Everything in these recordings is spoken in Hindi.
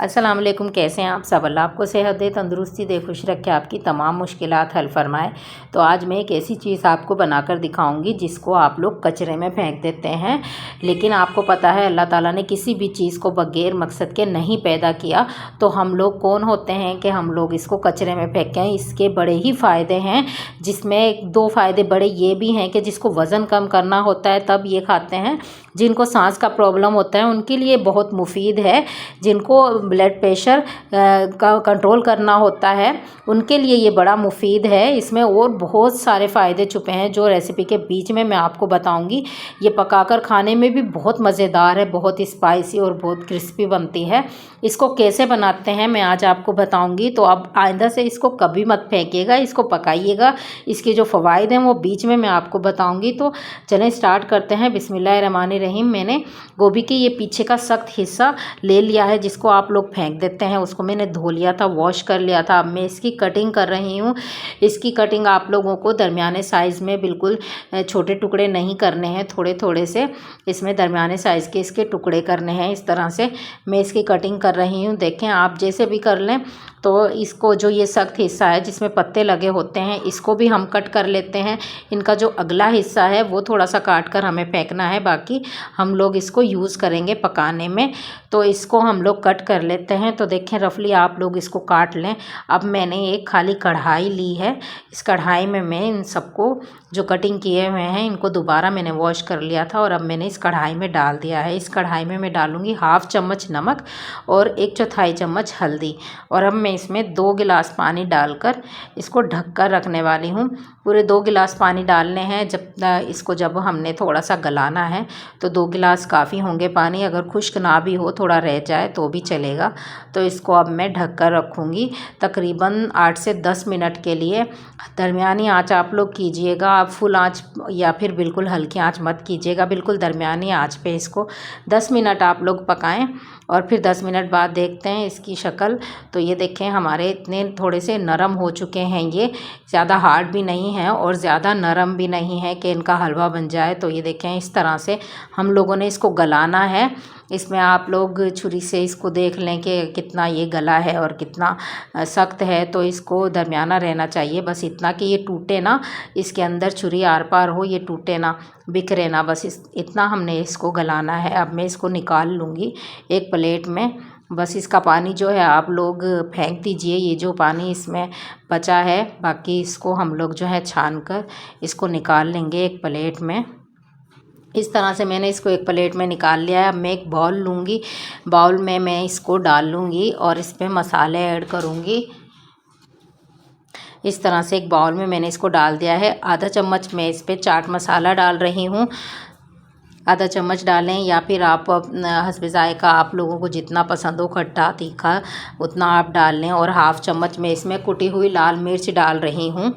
अस्सलाम वालेकुम। कैसे हैं आप सब? अल्लाह आपको सेहत दे, तंदुरुस्ती दे, खुश रखे, आपकी तमाम मुश्किलात हल फरमाए। तो आज मैं एक ऐसी चीज़ आपको बनाकर दिखाऊंगी जिसको आप लोग कचरे में फेंक देते हैं, लेकिन आपको पता है अल्लाह ताला ने किसी भी चीज़ को बगैर मकसद के नहीं पैदा किया। तो हम लोग कौन होते हैं कि हम लोग इसको कचरे में फेंकें। इसके बड़े ही फ़ायदे हैं, जिसमें 2 फ़ायदे बड़े ये भी हैं कि जिसको वज़न कम करना होता है तब ये खाते हैं, जिनको सांस का प्रॉब्लम होता है उनके लिए बहुत मुफीद है, जिनको ब्लड प्रेशर का कंट्रोल करना होता है उनके लिए ये बड़ा मुफीद है। इसमें और बहुत सारे फ़ायदे छुपे हैं जो रेसिपी के बीच में मैं आपको बताऊंगी। ये पकाकर खाने में भी बहुत मज़ेदार है, बहुत स्पाइसी और बहुत क्रिस्पी बनती है। इसको कैसे बनाते हैं मैं आज आपको बताऊंगी। तो अब आइंदा से इसको कभी मत फेंकिएगा, इसको पकाइएगा। इसके जो फ़वाइद हैं वो बीच में मैं आपको बताऊँगी। तो चलें स्टार्ट करते हैं। बिस्मिल्लाहिर्रहमानिर्रहीम। मैंने गोभी के ये पीछे का सख्त हिस्सा ले लिया है, जिसको आप लोग फेंक देते हैं। उसको मैंने धो लिया था, वॉश कर लिया था। अब मैं इसकी कटिंग कर रही हूँ। इसकी कटिंग आप लोगों को दरमियाने साइज़ में, बिल्कुल छोटे टुकड़े नहीं करने हैं, थोड़े थोड़े से इसमें दरमियाने साइज़ के इसके टुकड़े करने हैं। इस तरह से मैं इसकी कटिंग कर रही हूँ। देखें, आप जैसे भी कर लें। तो इसको जो ये सख्त हिस्सा है जिसमें पत्ते लगे होते हैं, इसको भी हम कट कर लेते हैं। इनका जो अगला हिस्सा है वो थोड़ा सा काट कर हमें फेंकना है, बाकी हम लोग इसको यूज़ करेंगे पकाने में। तो इसको हम लोग कट कर लेते हैं। तो देखें, रफली आप लोग इसको काट लें। अब मैंने एक खाली कढ़ाई ली है। इस कढ़ाई में मैं इन सबको जो कटिंग किए हुए हैं इनको दोबारा मैंने वॉश कर लिया था और अब मैंने इस कढ़ाई में डाल दिया है। इस कढ़ाई में मैं डालूँगी ½ चम्मच नमक और 1/4 चम्मच हल्दी। और अब मैं इसमें 2 गिलास पानी डालकर इसको ढक कर रखने वाली हूँ। पूरे 2 गिलास पानी डालने हैं। जब हमने थोड़ा सा गलाना है तो 2 गिलास काफ़ी होंगे पानी। अगर खुश्क ना भी हो, थोड़ा रह जाए तो भी चलेगा। तो इसको अब मैं ढक कर रखूँगी तकरीबन 8 से 10 मिनट के लिए। दरमियानी आंच आप लोग कीजिएगा, आप फुल आंच या फिर बिल्कुल हल्की आंच मत कीजिएगा, बिल्कुल दरमियानी आंच पे इसको 10 मिनट आप लोग पकाएं। और फिर 10 मिनट बाद देखते हैं इसकी शक्ल। तो ये देखें, हमारे इतने थोड़े से नरम हो चुके हैं। ये ज़्यादा हार्ड भी नहीं है और ज़्यादा नरम भी नहीं है कि इनका हलवा बन जाए। तो ये देखें, इस तरह से हम लोगों ने इसको गलाना है। इसमें आप लोग छुरी से इसको देख लें कि कितना ये गला है और कितना सख्त है। तो इसको दरमियाना रहना चाहिए, बस इतना कि ये टूटे ना, इसके अंदर छुरी आर पार हो, ये टूटे ना, बिखरे ना, बस इतना हमने इसको गलाना है। अब मैं इसको निकाल लूँगी एक प्लेट में। बस इसका पानी जो है आप लोग फेंक दीजिए, ये जो पानी इसमें बचा है। बाकी इसको हम लोग जो है छान कर इसको निकाल लेंगे एक प्लेट में। इस तरह से मैंने इसको एक प्लेट में निकाल लिया है। अब मैं एक बाउल लूँगी, बाउल में मैं इसको डाल लूँगी और इस पर मसाले ऐड करूँगी। इस तरह से एक बाउल में मैंने इसको डाल दिया है। आधा चम्मच मैं इस पर चाट मसाला डाल रही हूँ। आधा चम्मच डालें या फिर आप हस्बे ज़ायक़ा, आप लोगों को जितना पसंद हो खट्टा तीखा उतना आप डाल लें। और ½ चम्मच मैं इसमें कुटी हुई लाल मिर्च डाल रही हूँ।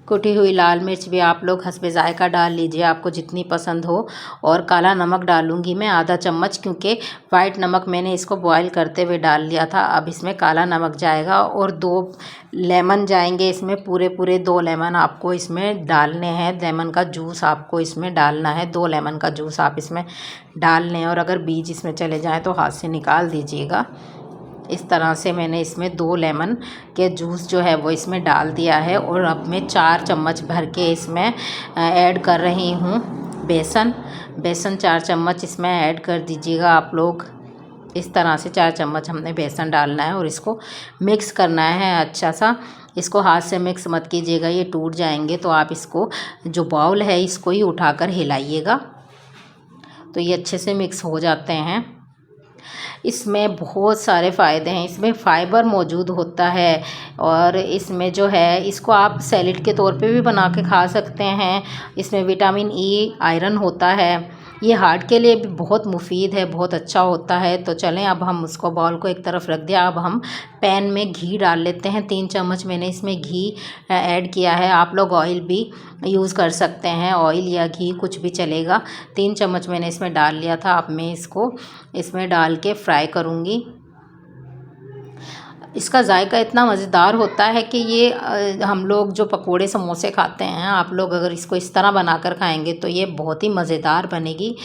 कुटी हुई लाल मिर्च भी आप लोग हस्बे ज़ायक़ा डाल लीजिए, आपको जितनी पसंद हो। और काला नमक डालूँगी मैं ½ चम्मच, क्योंकि वाइट नमक मैंने इसको बॉईल करते हुए डाल लिया था। अब इसमें काला नमक जाएगा और 2 लेमन जाएंगे इसमें, पूरे 2 लेमन आपको इसमें डालने हैं। लेमन का जूस आपको इसमें डालना है, 2 लेमन का जूस आप इसमें डाल लें। और अगर बीज इसमें चले जाएँ तो हाथ से निकाल दीजिएगा। इस तरह से मैंने इसमें 2 लेमन के जूस जो है वो इसमें डाल दिया है। और अब मैं 4 चम्मच भर के इसमें ऐड कर रही हूँ बेसन। 4 चम्मच इसमें ऐड कर दीजिएगा आप लोग। इस तरह से 4 चम्मच हमने बेसन डालना है और इसको मिक्स करना है अच्छा सा। इसको हाथ से मिक्स मत कीजिएगा, ये टूट जाएंगे। तो आप इसको जो बाउल है इसको ही उठाकर हिलाइएगा, तो ये अच्छे से मिक्स हो जाते हैं। इसमें बहुत सारे फ़ायदे हैं, इसमें फ़ाइबर मौजूद होता है। और इसमें जो है इसको आप सैलेड के तौर पे भी बना के खा सकते हैं। इसमें विटामिन ई, आयरन होता है। ये हार्ट के लिए भी बहुत मुफीद है, बहुत अच्छा होता है। तो चलें, अब हम उसको बाउल को एक तरफ रख दिया। अब हम पैन में घी डाल लेते हैं। 3 चम्मच मैंने इसमें घी ऐड किया है। आप लोग ऑयल भी यूज़ कर सकते हैं, ऑयल या घी कुछ भी चलेगा। 3 चम्मच मैंने इसमें डाल लिया था। अब मैं इसको इसमें डाल के फ्राई करूँगी। इसका जायका इतना मज़ेदार होता है कि ये हम लोग जो पकोड़े समोसे खाते हैं, आप लोग अगर इसको इस तरह बनाकर खाएंगे तो ये बहुत ही मज़ेदार बनेगी।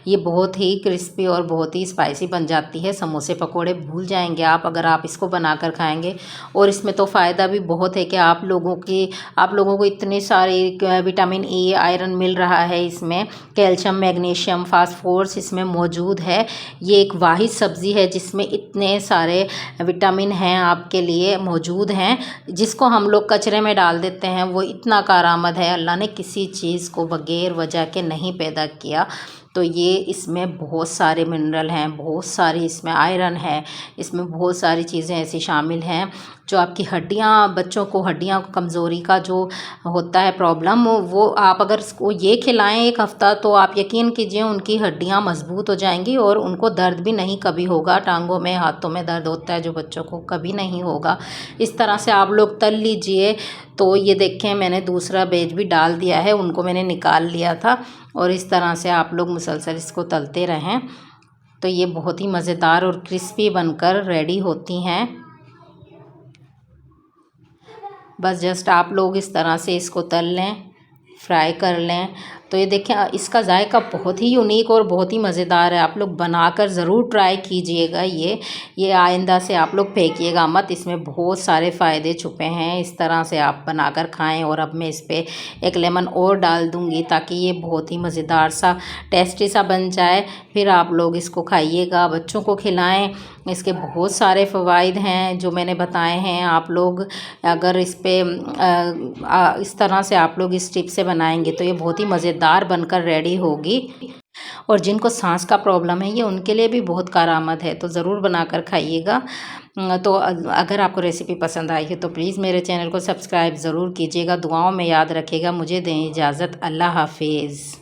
ये बहुत ही क्रिस्पी और बहुत ही स्पाइसी बन जाती है। समोसे पकोड़े भूल जाएंगे आप अगर आप इसको बनाकर खाएंगे। और इसमें तो फ़ायदा भी बहुत है कि आप लोगों को इतने सारे विटामिन ए, आयरन मिल रहा है इसमें, कैल्शियम, मैग्नीशियम, फास्फोरस इसमें मौजूद है। ये एक वाहिद सब्ज़ी है जिसमें इतने सारे विटामिन हैं आपके लिए मौजूद हैं, जिसको हम लोग कचरे में डाल देते हैं। वो इतना कारआमद है, अल्लाह ने किसी चीज़ को बग़ैर वजह के नहीं पैदा किया। तो ये इसमें बहुत सारे मिनरल हैं, बहुत सारी इसमें आयरन है, इसमें बहुत सारी चीज़ें ऐसी शामिल हैं जो आपकी हड्डियाँ, बच्चों को हड्डियाँ कमज़ोरी का जो होता है प्रॉब्लम, वो आप अगर उसको ये खिलाएं एक हफ़्ता तो आप यकीन कीजिए उनकी हड्डियाँ मज़बूत हो जाएंगी और उनको दर्द भी नहीं कभी होगा। टांगों में, हाथों में दर्द होता है जो बच्चों को, कभी नहीं होगा। इस तरह से आप लोग तल लीजिए। तो ये देखें मैंने दूसरा बैच भी डाल दिया है, उनको मैंने निकाल लिया था। और इस तरह से आप लोग मुसलसल इसको तलते रहें तो ये बहुत ही मज़ेदार और क्रिस्पी बनकर रेडी होती हैं। बस जस्ट आप लोग इस तरह से इसको तल लें, फ्राई कर लें। तो ये देखें इसका जायका बहुत ही यूनिक और बहुत ही मज़ेदार है। आप लोग बनाकर ज़रूर ट्राई कीजिएगा। ये आइंदा से आप लोग फेंकिएगा मत, इसमें बहुत सारे फ़ायदे छुपे हैं। इस तरह से आप बनाकर खाएं। और अब मैं इस पर एक लेमन और डाल दूँगी ताकि ये बहुत ही मज़ेदार सा, टेस्टी सा बन जाए। फिर आप लोग इसको खाइएगा, बच्चों को खिलाएं। इसके बहुत सारे फ़वाइद हैं जो मैंने बताए हैं। आप लोग अगर इस तरह से आप लोग इस टिप से बनाएंगे तो ये बहुत ही मज़ेदार बनकर रेडी होगी। और जिनको सांस का प्रॉब्लम है ये उनके लिए भी बहुत कारआमद है, तो ज़रूर बनाकर खाइएगा। तो अगर आपको रेसिपी पसंद आई है तो प्लीज़ मेरे चैनल को सब्सक्राइब ज़रूर कीजिएगा। दुआओं में याद रखिएगा। मुझे दें इजाज़त। अल्लाह हाफिज़।